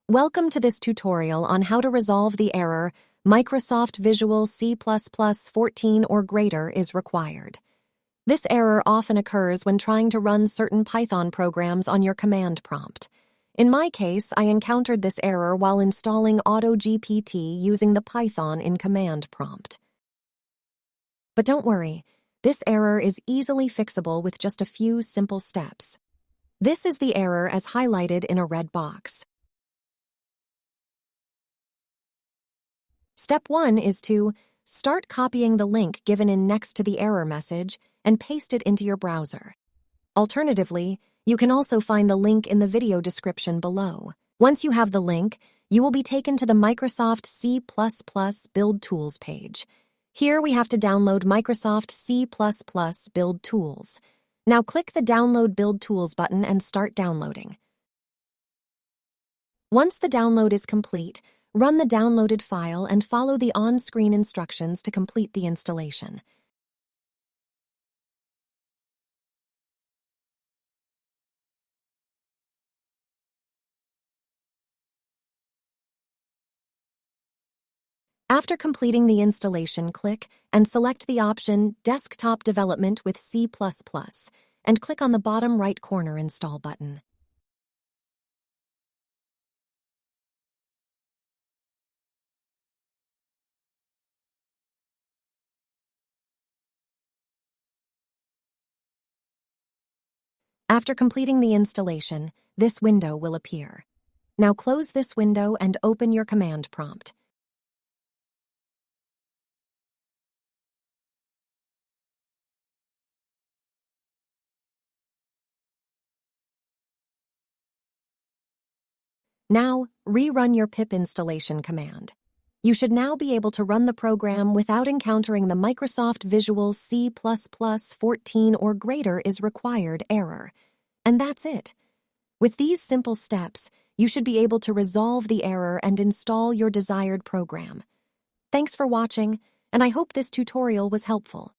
Welcome to this tutorial on how to resolve the error Microsoft Visual C++ 14 or greater is required. This error often occurs when trying to run certain Python programs on your command prompt. In my case, I encountered this error while installing AutoGPT using the Python in command prompt. But don't worry, this error is easily fixable with just a few simple steps. This is the error as highlighted in a red box. Step 1 is to start copying the link given in next to the error message and paste it into your browser. Alternatively, you can also find the link in the video description below. Once you have the link, you will be taken to the Microsoft C++ Build-Tools page. Here we have to download Microsoft C++ Build-Tools. Now click the Download Build-Tools button and start downloading. Once the download is complete, run the downloaded file and follow the on-screen instructions to complete the installation. After completing the installation, click and select the option Desktop Development with C++ and click on the bottom right corner Install button. After completing the installation, this window will appear. Now close this window and open your command prompt. Now, rerun your pip installation command. You should now be able to run the program without encountering the Microsoft Visual C++ 14 or greater is required error. And that's it. With these simple steps, you should be able to resolve the error and install your desired program. Thanks for watching, and I hope this tutorial was helpful.